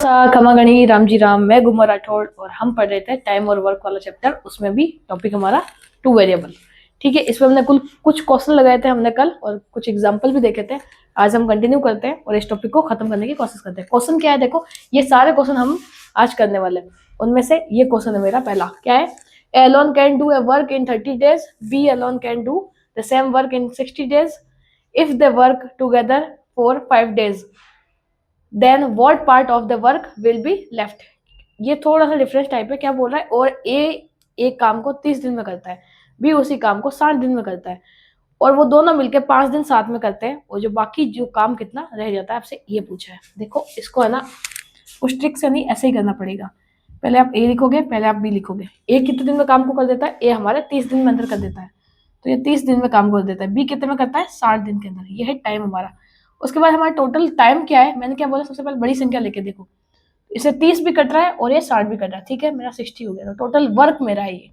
खमागणी राम जी राम, मैं गुम्मा राठौड़ और हम पढ़ रहे थे टाइम और वर्क वाला चैप्टर। उसमें भी टॉपिक हमारा टू वेरिएबल। ठीक है, इसमें हमने कुल कुछ क्वेश्चन लगाए थे हमने कल और कुछ एग्जांपल भी देखे थे। आज हम कंटिन्यू करते हैं और इस टॉपिक को खत्म करने की कोशिश करते हैं। क्वेश्चन क्या है, देखो ये सारे क्वेश्चन हम आज करने वाले हैं। उनमें से ये क्वेश्चन है मेरा पहला, क्या है? A alone can do a work in 30 days, B alone can do the same work in 60 days if they work together for 5 days, then what part of the work will be left. ये थोड़ा सा difference type है। क्या बोल रहा है? और ए एक काम को 30 दिन में करता है, बी उसी काम को 60 दिन में करता है, और वो दोनों मिलकर 5 दिन साथ में करते हैं, और जो बाकी जो काम कितना रह जाता है आपसे ये पूछा है। देखो इसको है ना उस ट्रिक से नहीं, ऐसे ही करना पड़ेगा। पहले आप ए लिखोगे, पहले आप बी लिखोगे। ए कितने दिन में काम को कर देता है? ए हमारे 30 दिन में अंदर कर देता है, तो ये 30 दिन में काम को कर देता है। बी कितने में करता है? 60 दिन के अंदर। ये है टाइम हमारा। उसके बाद हमारा टोटल टाइम क्या है? मैंने क्या बोला, सबसे पहले बड़ी संख्या लेके देखो। इसे 30 भी कट रहा है और ये 60 भी कट रहा है। ठीक है, मेरा 60 हो गया। तो टोटल वर्क मेरा है ये,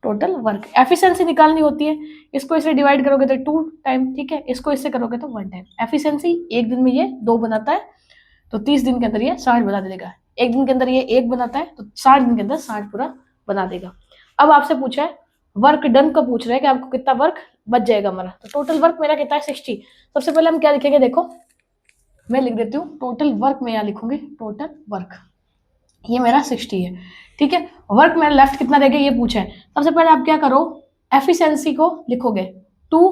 टोटल वर्क। एफिशिएंसी निकालनी होती है, इसको इसे डिवाइड करोगे तो 2 टाइम, ठीक है, इसको इससे करोगे तो 1 टाइम। एफिशिएंसी एक दिन में ये 2 बनाता है, तो 30 दिन के अंदर ये 60 बना देगा। एक दिन के अंदर ये 1 बनाता है, तो 60 दिन के अंदर 60 पूरा बना देगा। अब आपसे पूछा है वर्क डन का, पूछ रहे हैं कि आपको कितना वर्क बच जाएगा हमारा। तो टोटल वर्क मेरा कितना है? 60। सबसे पहले हम क्या लिखेंगे, देखो मैं लिख देती हूँ टोटल वर्क। मैं यहाँ लिखूंगी टोटल वर्क, ये मेरा 60 है। ठीक है, वर्क मेरा लेफ्ट कितना रहेगा ये पूछा है। सबसे पहले आप क्या करो, एफिशिएंसी को लिखोगे 2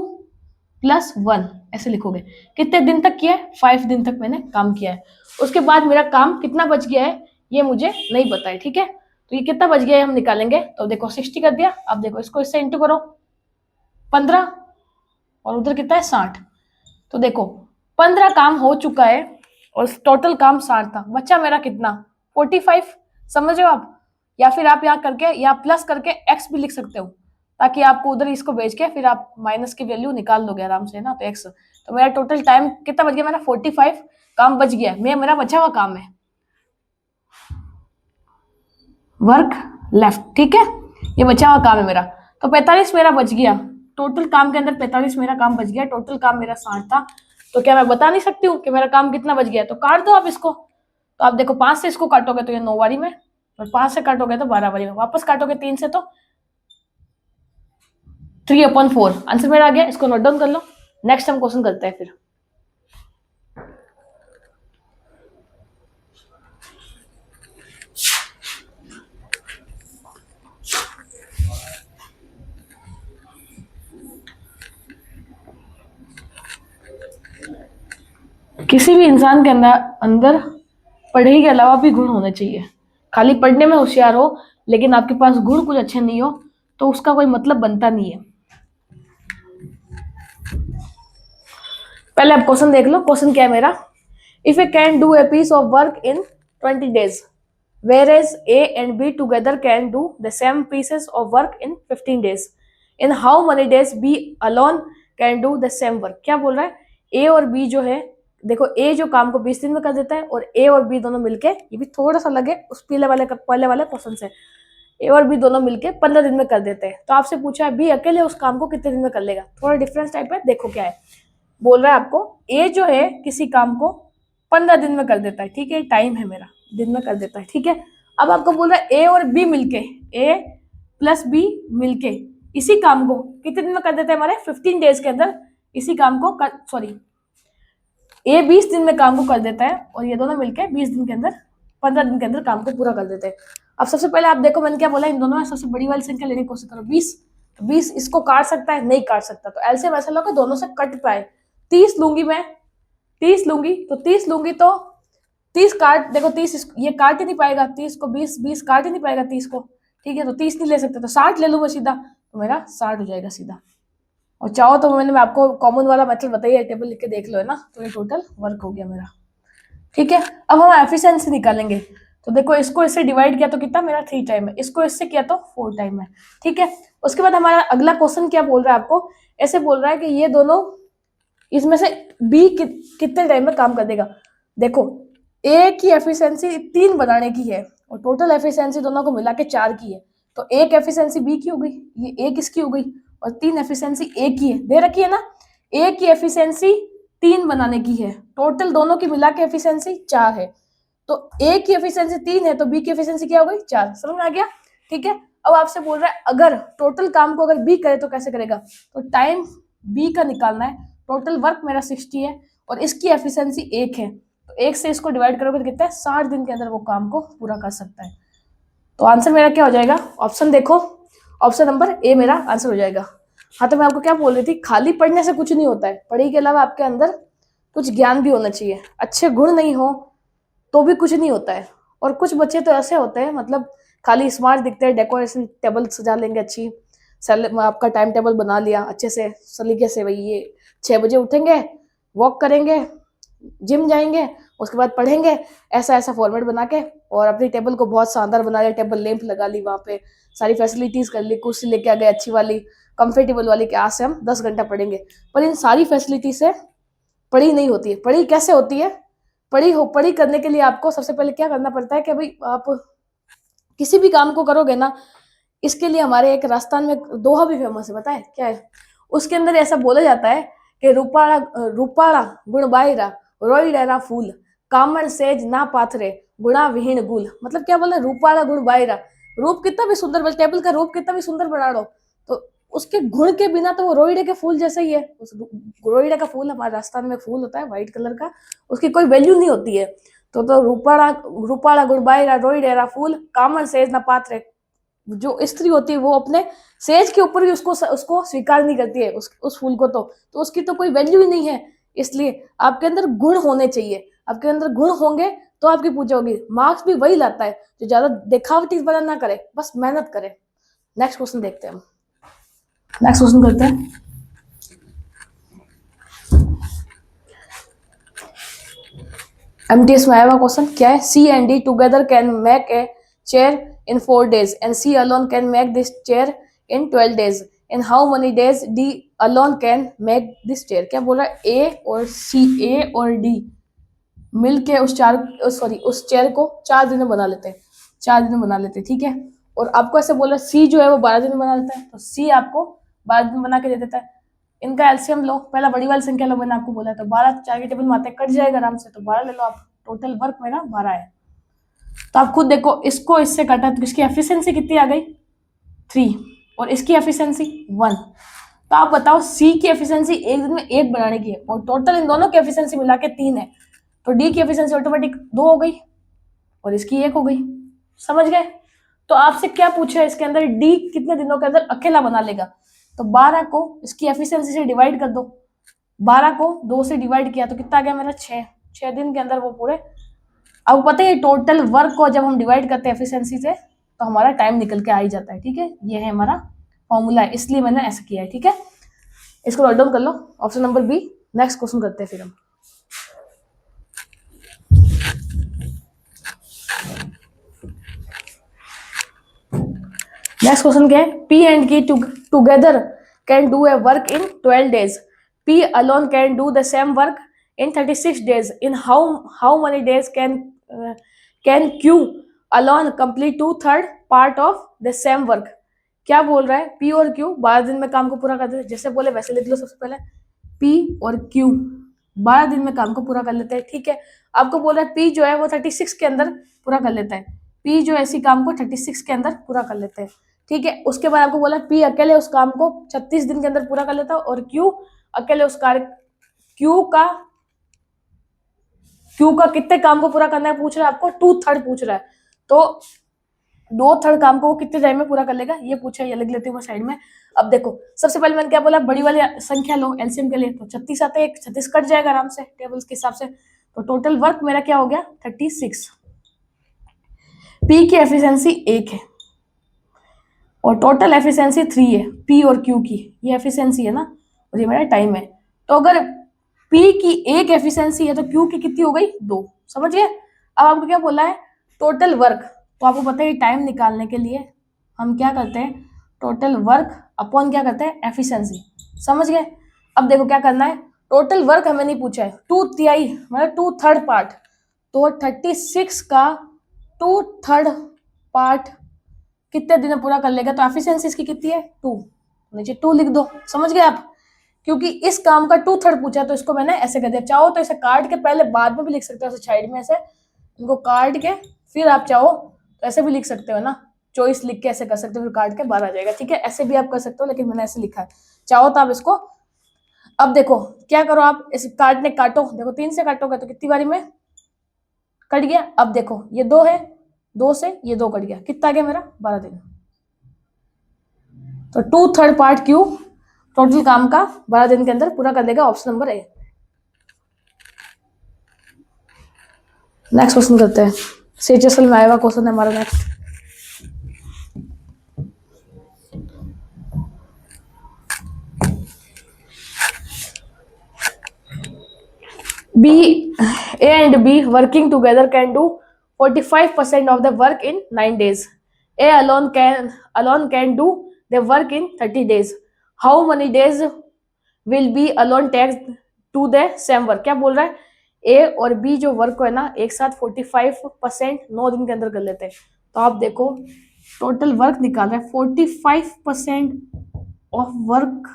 + 1 ऐसे लिखोगे। कितने दिन तक किया है? 5 दिन तक मैंने काम किया है। उसके बाद मेरा काम कितना बच गया है ये मुझे नहीं पता है। ठीक है, तो ये कितना बच गया है हम निकालेंगे। तो देखो 60 कर दिया। अब देखो इसको इससे इंटू करो 15, और उधर कितना है? 60। तो देखो 15 काम हो चुका है और टोटल काम 60 था। बचा मेरा कितना? 45। समझ रहे हो आप? या फिर आप यहाँ करके या प्लस करके x भी लिख सकते हो, ताकि आपको उधर इसको भेज के फिर आप माइनस की वैल्यू निकाल दोगे आराम से ना। तो x, तो मेरा टोटल टाइम कितना बच गया? मेरा 45 काम बच गया। मेरा बचा हुआ काम है वर्क लेफ्ट। ठीक है, ये बचा हुआ काम है मेरा। तो 45 मेरा बच गया टोटल काम के अंदर। 45 मेरा काम बच गया, टोटल काम मेरा 60 था। तो क्या मैं बता नहीं सकती हूँ कि मेरा काम कितना बच गया? तो काट दो आप इसको। तो आप देखो 5 से इसको काटोगे तो ये 9 बारी में, और 5 से काटोगे तो 12 बारी में, वापस काटोगे 3 से तो 3/4 आंसर मेरा आ गया। इसको नोट डाउन कर लो। नेक्स्ट हम क्वेश्चन करते हैं फिर। किसी भी इंसान के अंदर पढ़ाई के अलावा भी गुण होने चाहिए। खाली पढ़ने में होशियार हो लेकिन आपके पास गुण कुछ अच्छे नहीं हो तो उसका कोई मतलब बनता नहीं है। पहले आप क्वेश्चन देख लो। क्वेश्चन क्या है मेरा? If A can do a piece of work in 20 days, whereas A and B together can do the same pieces of work in 15 days, in how many days B alone can do the same work? क्या बोल रहा है? A और B जो है, देखो A जो काम को 20 दिन में कर देता है और A और B दोनों मिलके, ये भी थोड़ा सा लगे उस पहले वाले क्वेश्चन से, A और B दोनों मिलके 15 दिन में कर देते हैं। तो आपसे पूछा है B अकेले उस काम को कितने दिन में कर लेगा। थोड़ा डिफरेंस टाइप है। देखो क्या है, बोल रहा है आपको A जो है किसी काम को 15 दिन में कर देता है। ठीक है, टाइम है मेरा, दिन में कर देता है। ठीक है, अब आपको बोल रहा है ए और बी मिलके, ए प्लस बी मिलके इसी काम को कितने दिन में कर देते हैं? हमारे 15 डेज के अंदर इसी काम को सॉरी, ए 20 दिन में काम को कर देता है और ये दोनों मिलके 20 दिन के अंदर, 15 दिन के अंदर काम को पूरा कर देते हैं। अब सबसे पहले आप देखो मैंने क्या बोला, इन दोनों में सबसे बड़ी वाली संख्या लेने की कोशिश करो 20। तो 20 इसको काट सकता है? नहीं काट सकता। तो एलसीएम ऐसा लो कि दोनों से कट पाए। 30 लूंगी मैं, 30 लूंगी तो 30 लूंगी तो 30 काट, देखो 30 ये काट ही नहीं पाएगा 30 को, 20 काट ही नहीं पाएगा 30 को। ठीक है, तो 30 नहीं ले सकते तो 60 ले लूँ मैं सीधा, तो मेरा 60 हो जाएगा सीधा। और चाहो तो मैं आपको कॉमन वाला मेथड बताइए, टेबल लिख के देख लो है ना। तो ये टोटल वर्क हो गया मेरा। ठीक है, अब हम एफिशिएंसी निकालेंगे। तो देखो इसको इससे डिवाइड किया तो कितना? मेरा 3 टाइम है। इसको इससे किया तो 4 टाइम है। ठीक है, उसके बाद हमारा अगला क्वेश्चन क्या बोल रहा है आपको? ऐसे बोल रहा है कि ये दोनों इसमें से बी कितने टाइम में काम कर देगा। देखो ए की एफिशिएंसी 3 बनाने की है और टोटल एफिशिएंसी दोनों को मिला के 4 की है। तो एक एफिशिएंसी बी की हो गई, ये ए किसकी हो गई, और 3 एफिशिएंसी ए की है, दे रखी है ना। ए की एफिशिएंसी 3 बनाने की है, टोटल दोनों की मिला के एफिशिएंसी 4 है। तो ए की एफिशिएंसी 3 है तो बी की एफिशिएंसी क्या हो गई 4। समझ में आ गया? ठीक है। अब आपसे बोल रहा है अगर टोटल काम को अगर बी करे तो कैसे करेगा, तो टाइम बी का निकालना है। टोटल वर्क मेरा 60 है और इसकी एफिशिएंसी 1 है, तो 1 से इसको डिवाइड करोगे तो कितना है, 60 दिन के अंदर वो काम को पूरा कर सकता है। तो आंसर मेरा क्या हो जाएगा, ऑप्शन देखो, ऑप्शन नंबर ए मेरा आंसर हो जाएगा। हाँ, तो मैं आपको क्या बोल रही थी, खाली पढ़ने से कुछ नहीं होता है, पढ़ाई के अलावा आपके अंदर कुछ ज्ञान भी होना चाहिए। अच्छे गुण नहीं हो तो भी कुछ नहीं होता है। और कुछ बच्चे तो ऐसे होते हैं, मतलब खाली स्मार्ट दिखते हैं, डेकोरेशन टेबल सजा लेंगे अच्छी, आपका टाइम टेबल बना लिया अच्छे से सलीके से, वही ये 6 बजे उठेंगे, वॉक करेंगे, जिम जाएंगे, उसके बाद पढ़ेंगे, ऐसा ऐसा फॉर्मेट बना के, और अपनी टेबल को बहुत शानदार बना लिया, टेबल लैंप लगा ली, वहाँ पे सारी फैसिलिटीज कर ली, कुर्सी लेके आ गए अच्छी वाली कंफर्टेबल वाली कि आज से हम 10 घंटा पढ़ेंगे। पर इन सारी फैसिलिटी से पढ़ी नहीं होती है। पढ़ी कैसे होती है, पढ़ी करने के लिए आपको सबसे पहले क्या करना पड़ता है कि भाई आप किसी भी काम को करोगे ना, इसके लिए हमारे एक राजस्थान में दोहा भी फेमस है, पता है क्या है? उसके अंदर ऐसा बोला जाता है कि रूपाड़ा रूपाड़ा गुण बाहिरा रोई डेरा फूल कामन सेज ना पाथरे गुणा विहीन गुल। मतलब क्या बोला, रूपाड़ा गुण बाहिरा, रूप कितना भी सुंदर, टेबल का रूप कितना भी सुंदर बना लो, तो उसके गुण के बिना तो वो रोईड़े के फूल जैसे ही है। उस रोईड़े का फूल हमारे राजस्थान में फूल होता है व्हाइट कलर का, उसकी कोई वैल्यू नहीं होती है। तो रूपाड़ा रूपाड़ा गुण बाहिरा रोई डेरा फूल कामन सेज ना पाथरे, जो स्त्री होती है वो अपने सेज के ऊपर भी उसको स्वीकार नहीं करती है, उस फूल को, तो उसकी तो कोई वैल्यू ही नहीं है। इसलिए आपके अंदर गुण होने चाहिए, आपके अंदर गुण होंगे तो आपकी पूजा होगी। मार्क्स भी वही लाता है जो ज्यादा दिखावटी बना ना करे, बस मेहनत करे। नेक्स्ट क्वेश्चन देखते हैं हम, नेक्स्ट क्वेश्चन करते हैं। एमटीएस में आया हुआ क्वेश्चन क्या है, C and D together can make a chair in 4 days and C alone can make this chair in 12 days. In how many days D alone can make this chair? क्या बोल रहा है, A और C, A और D मिलके उस chair को 4 दिन में बना लेते हैं, 4 दिन में बना लेते हैं, ठीक है। और आपको ऐसे बोल रहा है C जो है वो 12 दिन में बना लेता है, तो C आपको 12 दिन में बना के दे देता है। इनका एलसीएम लो, पहला बड़ी वाली संख्या लो, मैंने आपको बोला तो 12 4 के टेबल में आते कट जाएगा आराम से, तो 12 ले लो आप। टोटल वर्क मेरा 12 है। तो आप खुद देखो, इसको इससे काटा तो इसकी एफिशिएंसी कितनी आ गई 3 और इसकी एफिशिएंसी 1। तो आप बताओ सी की एफिशिएंसी एक दिन में 1 बनाने की है और टोटल इन दोनों की एफिशिएंसी मिला के 3 है, तो डी की एफिशिएंसी ऑटोमेटिक 2 हो गई और इसकी 1 हो गई। समझ गए? तो आपसे क्या पूछा है इसके अंदर, डी कितने दिनों के अंदर अकेला बना लेगा, तो 12 को इसकी एफिशिएंसी से डिवाइड कर दो, 12 को 2 से डिवाइड किया तो कितना आ गया मेरा 6 दिन के अंदर वो पूरे। अब पता है टोटल वर्क को जब हम डिवाइड करते हैं एफिशिएंसी से तो हमारा टाइम निकल के आ ही जाता है, ठीक है। ये है हमारा फॉर्मूला है, इसलिए मैंने ऐसा किया है, ठीक है। इसको नोट डाउन कर लो, option number B. Next question करते हैं फिर हम। नेक्स्ट क्वेश्चन क्या है, P and Q together can do a work in 12 days. P alone can do the same work in 36 days. In how many days can Q alone complete 2/3 part of the same work? क्या बोल रहा है, P और Q 12 दिन में काम को पूरा कर देते हैं, जैसे बोले वैसे लिख लो। सबसे पहले P और Q 12 दिन में काम को पूरा कर लेते हैं, ठीक है। आपको बोल रहा है P जो है वो 36 के अंदर पूरा कर लेता है, P जो ऐसी काम को 36 के अंदर पूरा कर लेते हैं, ठीक है। उसके बाद आपको बोला P अकेले उस काम को 36 दिन के अंदर पूरा कर लेता है और Q अकेले उस कार्य Q का कितने काम को पूरा करना है पूछ रहा है आपको, 2/3 पूछ रहा है, तो 2/3 काम को वो कितने टाइम में पूरा कर लेगा ये पूछा है, ये लिख लेती हूँ मैं साइड में। अब देखो सबसे पहले मैंने क्या बोला, बड़ी वाली संख्या लो एलसीएम के लिए, तो 36 आते हैं, 36 कट जाएगा आराम से टेबल्स के हिसाब से, तो टोटल वर्क मेरा क्या हो गया 36। पी की एफिशिएंसी 1 है और टोटल एफिशिएंसी 3 है, पी और क्यू की ये एफिशिएंसी है ना, और ये मेरा टाइम है। तो अगर P की 1 एफिशिएंसी है तो Q की कितनी हो गई 2। समझ गए? अब आपको क्या बोला है, टोटल वर्क, तो आपको पता है टाइम निकालने के लिए हम क्या करते हैं, टोटल वर्क अपॉन क्या करते हैं एफिशिएंसी। समझ गए? अब देखो क्या करना है, टोटल वर्क हमें नहीं पूछा है, 2/3 मतलब 2/3 पार्ट, तो 36 का 2/3 पार्ट कितने दिन में पूरा कर लेगा, तो एफिशिएंसी इसकी कितनी है 2, नीचे 2 लिख दो। समझ गए आप? क्योंकि इस काम का 2/3 पूछा तो इसको मैंने ऐसे कर दिया, चाहो तो इसे काट के पहले बाद में भी लिख सकते हो साइड में ऐसे, इनको काट के फिर आप चाहो तो ऐसे भी लिख सकते हो ना, चॉइस लिख के ऐसे कर सकते हो, फिर काट के 12 आ जाएगा। ठीक है, ऐसे भी आप कर सकते हो, लेकिन मैंने ऐसे लिखा है। चाहो तो आप इसको, अब देखो क्या करो, आप इस काटो, देखो 3 से काटोगे तो कितनी बारी में कट गया। अब देखो ये 2 है, 2 से ये 2 कट गया, कितना आ गया मेरा 12 दिन। तो 2/3 पार्ट क्यू टोटल काम का 12 दिन के अंदर पूरा कर देगा, option number A. Next question करते हैं, सीएचएसएल में आया हुआ क्वेश्चन है हमारा next. B, A and B working together can do 45% of the work in 9 days. A alone can do the work in 30 days. How many days will B alone take to the same work? क्या बोल रहा है, A और B जो work है ना एक साथ 45% 9 दिन के अंदर कर लेते हैं। तो आप देखो टोटल वर्क निकाल रहे हैं, 45% ऑफ वर्क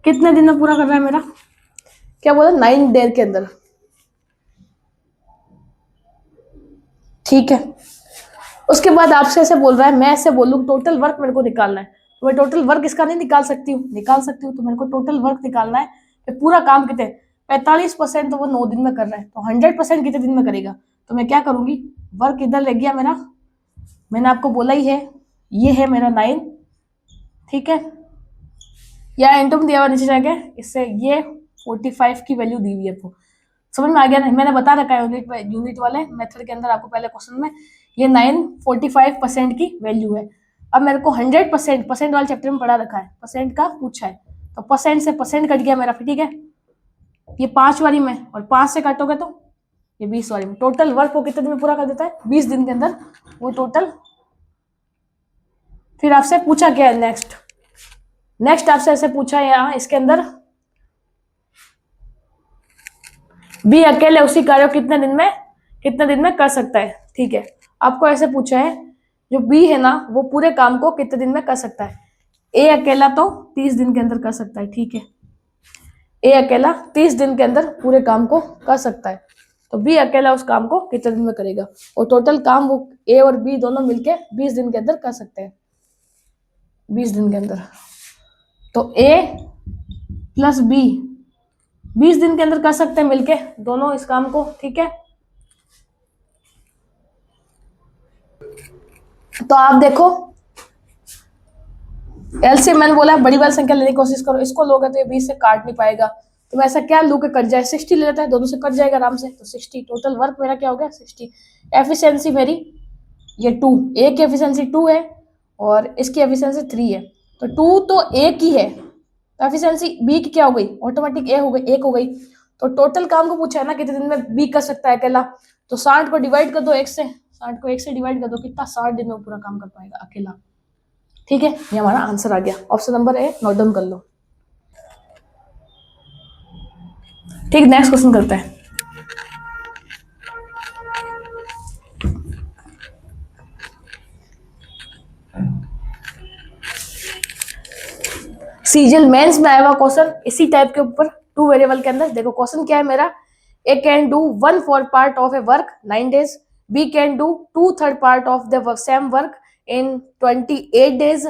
कितने दिन में पूरा कर रहा है मेरा, क्या बोला 9 डेज के अंदर। ठीक है, उसके बाद आपसे ऐसे बोल रहा है, मैं ऐसे बोलूँ टोटल वर्क मेरे को निकालना है, तो मैं टोटल वर्क इसका नहीं निकाल सकती हूँ, निकाल सकती हूँ। तो मेरे को टोटल वर्क निकालना है कि पूरा काम कितने, 45% तो वो 9 दिन में कर रहा है, तो 100% कितने दिन में करेगा। तो मैं क्या करूंगी, वर्क इधर लग गया मेरा, मैंने आपको बोला ही है ये है मेरा 9। ठीक है, या एंटम दिया हुआ नीचे जाके, इससे ये 45 की वैल्यू दी हुई है, तो समझ में आ गया ना, मैंने बता रखा है यूनिट वाले मेथड के अंदर आपको पहले क्वेश्चन में, ये 9 45% की वैल्यू है। अब मेरे को 100% परसेंट वाले चैप्टर में पढ़ा रखा है, परसेंट का पूछा है, तो परसेंट से परसेंट कट गया मेरा। ठीक है, ये 5 वाली में, और 5 से काटोगे तो ये 20 वाली में। टोटल वर्क वो कितने दिन में पूरा कर देता है, 20 दिन के अंदर वो टोटल। फिर आपसे पूछा क्या है नेक्स्ट आपसे ऐसे पूछा है यहाँ इसके अंदर, बी अकेले उसी कार्य को कितने दिन में कर सकता है। ठीक है, आपको ऐसे पूछा है जो बी है ना वो पूरे काम को कितने दिन में कर सकता है। ए अकेला तो 30 दिन के अंदर कर सकता है। ठीक है, ए अकेला 30 दिन के अंदर पूरे काम को कर सकता है, तो बी अकेला उस काम को कितने दिन में करेगा, और टोटल काम वो ए और बी दोनों मिलके 20 दिन के अंदर कर सकते हैं, 20 दिन के अंदर। तो ए प्लस बी 20 दिन के अंदर कर सकते हैं मिलके दोनों इस काम को। ठीक है, तो आप देखो एलसीएम मैंने बोला बड़ी वाली संख्या लेने की कोशिश करो, इसको लोगे तो ये 20 से काट नहीं पाएगा, तो मैं ऐसा क्या लू के कट जाए, 60 ले लेता है, दोनों से कट जाएगा आराम से, तो 60 टोटल वर्क मेरा क्या हो गया 60। एफिशिएंसी मेरी ये 2, ए की एफिशिएंसी 2 है और इसकी एफिशिएंसी 3 है, तो 2 तो ए की है, तो एफिशिएंसी बी की क्या हो गई, ऑटोमेटिक ए हो गई, 1 हो गई। तो टोटल काम को पूछा है ना कितने दिन में बी कर सकता है अकेला, तो 60 को डिवाइड कर दो 1 से, 60 को 1 से डिवाइड कर दो, कितना 60 दिन में पूरा काम कर पाएगा अकेला। ठीक है, ये हमारा आंसर आ गया, option number A note down कर लो। ठीक, नेक्स्ट क्वेश्चन करते हैं। सीजीएल मेंस में आया हुआ क्वेश्चन इसी टाइप के ऊपर 2 वेरिएबल के अंदर। देखो क्वेश्चन क्या है मेरा, A can do 1/4 part of a work 9 days, B can do 2/3 part of the same work in 28 days,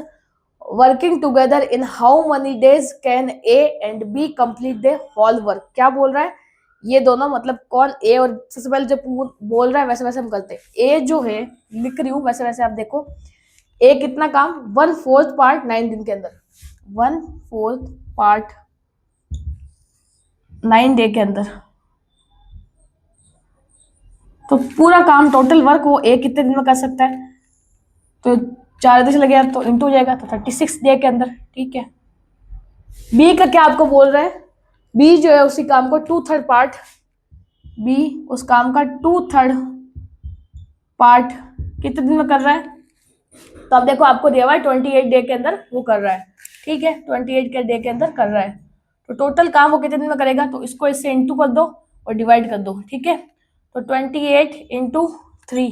working together in how many days can A and B complete the whole work. क्या बोल रहा है, ये दोनों मतलब कौन ए और, सबसे पहले जब बोल रहा है वैसे वैसे हम करते हैं। ए जो है लिख रही हूँ वैसे वैसे आप देखो, ए कितना काम 1/4 पार्ट 9 दिन के अंदर, 1/4 पार्ट 9 डे के अंदर, तो पूरा काम टोटल वर्क वो ए कितने दिन में कर सकता है, तो 4 दिन लगे तो इंटू हो जाएगा, तो 36 डे के अंदर। ठीक है, बी का क्या आपको बोल रहा है, बी जो है उसी काम को 2/3 पार्ट, बी उस काम का 2/3 पार्ट कितने दिन में कर रहा है, तो अब देखो आपको दिया हुआ है 28 डे के अंदर वो कर रहा है। ठीक है, 28 के डे के अंदर कर रहा है, तो टोटल काम वो कितने दिन में करेगा, तो इसको इससे इंटू कर दो और डिवाइड कर दो। ठीक है, तो 28 इंटू 3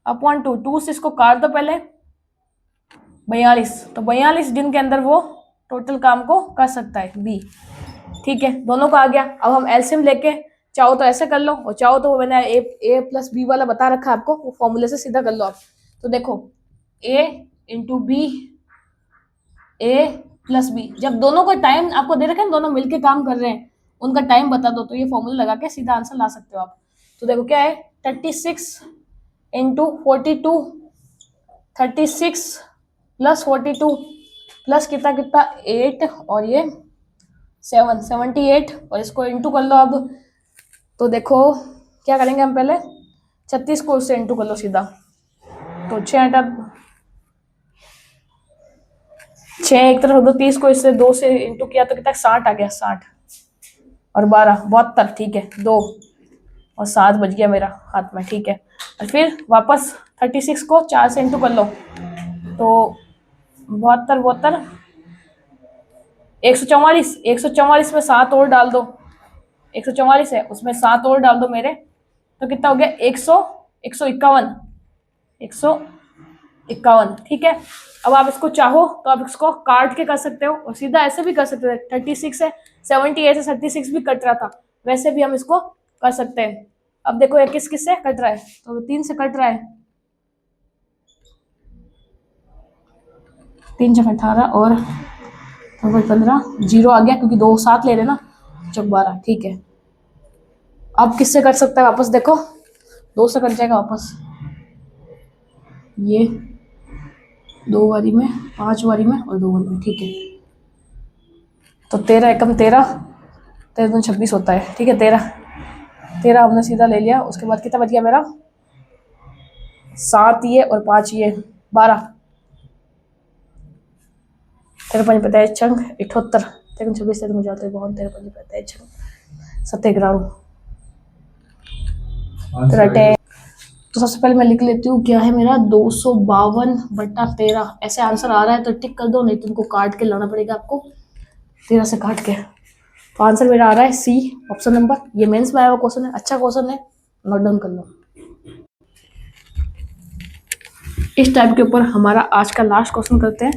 अपॉन 2 से इसको काट दो पहले, 42, तो 42 दिन के अंदर वो टोटल काम को कर सकता है बी। ठीक है, दोनों का आ गया। अब हम एलसीएम लेके चाहो तो ऐसे कर लो, और चाहो तो मैंने ए प्लस बी वाला बता रखा है आपको, वो फॉर्मूले से सीधा कर लो आप। तो देखो ए इंटू बी, ए प्लस बी, जब दोनों का टाइम आपको दे रखा है, दोनों मिलके काम कर रहे हैं, उनका टाइम बता दो, तो ये फॉर्मूला लगा के सीधा आंसर ला सकते हो आप। तो देखो क्या है, 36 इंटू 42, 36 प्लस 42 प्लस कितना कितना 8 और ये 7, 78, और इसको इंटू कर लो अब। तो देखो क्या करेंगे हम, पहले 36 को उससे इंटू कर लो सीधा, तो 6 एक तरफ दो, 30 को इससे 2 से इंटू किया तो कितना 60 आ गया, 60 और 12 72, ठीक है, 2 और 7 बच गया मेरा हाथ में, ठीक है। और फिर वापस 36 को 4 से इंटू कर लो, तो 72 72 144, 144 में 7 और डाल दो, 144 है उसमें 7 और डाल दो मेरे, तो कितना हो गया 151, 151, ठीक है। अब आप इसको चाहो तो आप इसको काट के कर सकते हो, और सीधा ऐसे भी कर सकते हो, 36 है 78 से 36 भी कट रहा था, वैसे भी हम इसको कर सकते हैं। अब देखो ये किस किस से कट रहा है, तो 3 से कट रहा है, 3 से 18 और 15, 0 आ गया क्योंकि 2 साथ ले रहे ना, 12, ठीक है। अब किससे कट सकता है वापस, देखो 2 से कट जाएगा वापस, ये 2 बारी में, 5 बारी में और 2 बारी में, ठीक है। तो 13 एकम 13, 13 दूनी 26 होता है, ठीक है। 13 हमने सीधा ले लिया, उसके बाद कितना बच गया मेरा, 7 ये और 5 ये, 12, 13 5 25 छंग 78, 13 26 13 जाते हैं बहुत, 13 5 25 छंग 27 तो सबसे पहले मैं लिख लेती हूँ क्या है मेरा, 252/13, ऐसे आंसर आ रहा है तो टिक कर दो, नहीं तो इनको काट के लाना पड़ेगा आपको, 13 से काट के। तो आंसर मेरा आ रहा है सी, ऑप्शन नंबर। ये मेंस में आया हुआ क्वेश्चन है, अच्छा क्वेश्चन है, नोट डाउन कर लो। इस टाइप के ऊपर हमारा आज का लास्ट क्वेश्चन करते हैं।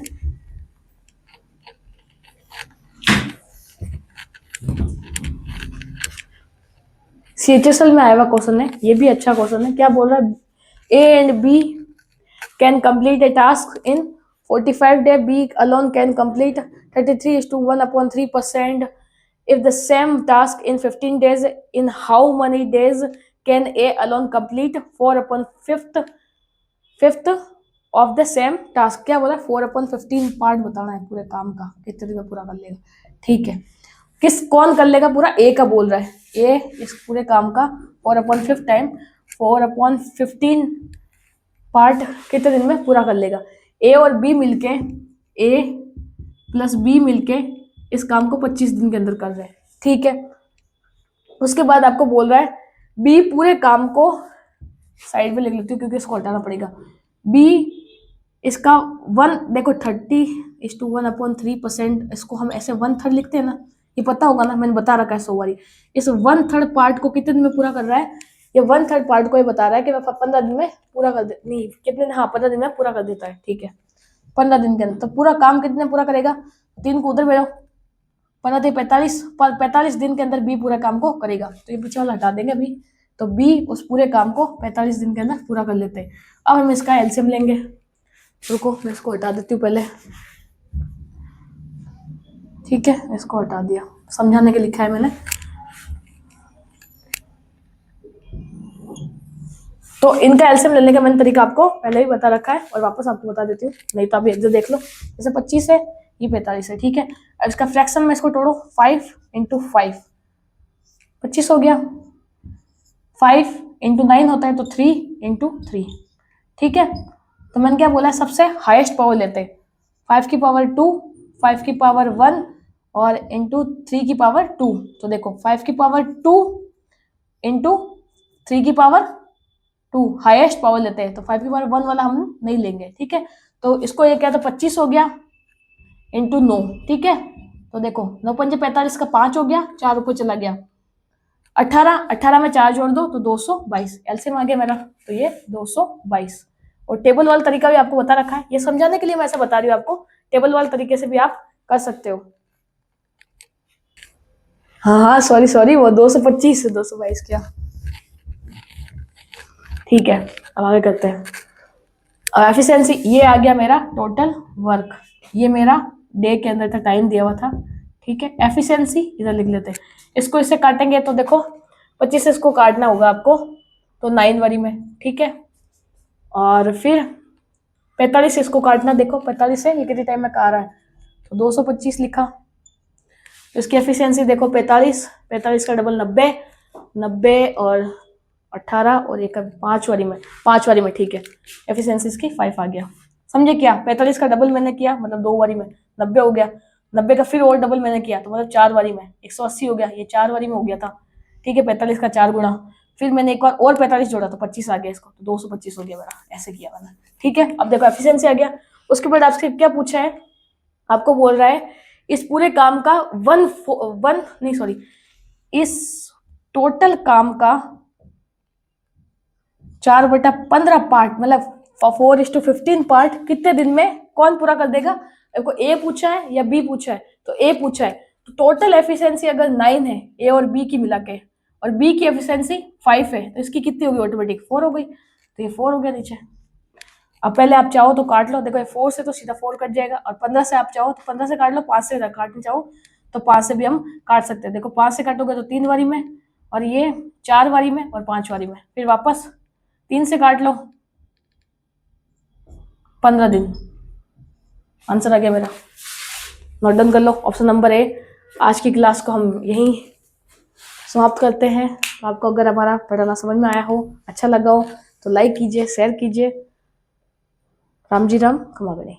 CHSL में आया हुआ क्वेश्चन है, ये भी अच्छा क्वेश्चन है। क्या बोल रहा है, A and B can complete a task in 45 days, B alone can complete 33:1/3%. If the same task in 15 days, in how many days can A alone complete 4/5 of the same task? क्या बोला, 4/15 part बताना है पूरे काम का, कितने दिन में पूरा कर लेगा, ठीक है। कौन कर लेगा पूरा, ए का बोल रहा है, ए इस पूरे काम का 4/5 टाइम 4/15 पार्ट कितने दिन में पूरा कर लेगा। ए और बी मिलके, ए प्लस बी मिलके इस काम को 25 दिन के अंदर कर रहे हैं, ठीक है। उसके बाद आपको बोल रहा है बी पूरे काम को, साइड में लिख लेती हूँ क्योंकि इसको हटाना पड़ेगा, बी इसका 1, देखो 30:1/3%, इसको हम ऐसे 1/3 लिखते हैं ना, ये पता होगा ना, मैंने बता रखा है 100 बारी। इस 1/3 पार्ट को कितने दिन में पूरा कर रहा है, ये 1/3 पार्ट को ये बता रहा है कि मैं 15 दिन में पूरा कर दे, नहीं कितने, हाँ 15 दिन में पूरा कर देता है, ठीक है, 15 दिन के अंदर। तो पूरा काम कितने पूरा करेगा, 3 को उधर भेजो, 15 दिन 45 दिन के अंदर बी पूरा काम को करेगा, तो ये पीछे वाला हटा देंगे अभी। तो बी उस पूरे काम को 45 दिन के अंदर पूरा कर लेते हैं। अब हम इसका एलसीएम लेंगे, रुको मैं इसको हटा देती हूँ पहले, ठीक है, इसको हटा दिया, समझाने के लिखा है मैंने। तो इनका एलसीएम लेने का मैंने तरीका आपको पहले ही बता रखा है, और वापस आपको बता देती हूँ, नहीं तो आप एक देख लो। जैसे 25 है, ये 45 है, ठीक है। अब इसका फ्रैक्शन में इसको तोड़ो, 5 × 5 25 हो गया, 5 × 9 होता है तो 3 × 3, ठीक है। तो मैंने क्या बोला, सबसे हाईएस्ट पावर लेते हैं, 5 की पावर 2, 5 की पावर 1 और इंटू 3 की पावर 2। तो देखो 5 की पावर 2 इंटू 3 की पावर 2 हाईएस्ट पावर लेते हैं, तो 5 की पावर 1 वाला हम नहीं लेंगे, ठीक है। तो इसको ये क्या, तो 25 हो गया इंटू 9, ठीक है। तो देखो 9 पंजे 45 का 5 हो गया, 4 ऊपर चला गया, 18 में 4 जोड़ दो तो 222, एलसीएम आ गया मेरा, तो ये 222। और टेबल वाला तरीका भी आपको बता रखा है, ये समझाने के लिए मैं ऐसा बता रही हूँ आपको, टेबल वाले तरीके से भी आप कर सकते हो। हाँ हाँ सॉरी सॉरी, वो 225 से 222 क्या। ठीक है, अब आगे करते हैं। अब एफिशिएंसी ये आ गया मेरा टोटल वर्क, ये मेरा डे के अंदर था, टाइम दिया हुआ था। ठीक है, एफिशिएंसी इधर लिख लेते हैं। इसको इससे काटेंगे तो देखो 25 से इसको काटना होगा आपको, तो 9 वाली में। ठीक है, और फिर 45 से इसको काटना, देखो 45 से ये कितने टाइम में आ रहा है, तो 225 लिखा। तो इसकी एफिशिएंसी देखो 45, 45 का डबल 90, 90 और 18 और एक 5 वाली में, 5 वाली में। ठीक है, एफिशिएंसी इसकी 5 आ गया। समझे क्या, 45 का डबल मैंने किया मतलब 2 वाली में 90 हो गया, 90 का फिर और डबल मैंने किया तो मतलब 4 वाली में 180 हो गया, ये 4 वाली में हो गया था। ठीक है, 45 का 4 गुना, फिर मैंने एक बार और 45 जोड़ा तो 25 आ गया, इसको तो 225 हो गया मेरा, ऐसे किया मैंने। ठीक है, अब देखो एफिशिएंसी आ गया। उसके बाद आपसे क्या पूछा है, आपको बोल रहा है इस पूरे काम का इस टोटल काम का 4/15 पार्ट, मतलब 4:15 पार्ट कितने दिन में कौन पूरा कर देगा। देखो ए पूछा है या बी पूछा है, तो ए पूछा है, तो टोटल एफिशिएंसी अगर 9 है ए और बी की मिला के, और बी की एफिशिएंसी 5 है, तो इसकी कितनी होगी, ऑटोमेटिक 4 हो गई, तो ये 4 हो गया नीचे। अब पहले आप चाहो तो काट लो, देखो ये 4 से तो सीधा 4 कट जाएगा, और 15 से आप चाहो तो 15 से काट लो, 5 से काटना चाहो तो 5 से भी हम काट सकते हैं। देखो 5 से काटोगे तो 3 वारी में, और ये 4 वारी में और 5 वारी में, फिर वापस 3 से काट लो 15 दिन। आंसर आ गया मेरा, नोट डाउन कर लो, ऑप्शन नंबर ए। आज की क्लास को हम यहीं समाप्त करते हैं। आपको अगर हमारा पढ़ाना समझ में आया हो, अच्छा लगा हो, तो लाइक कीजिए, शेयर कीजिए। राम जी राम, खमा बने।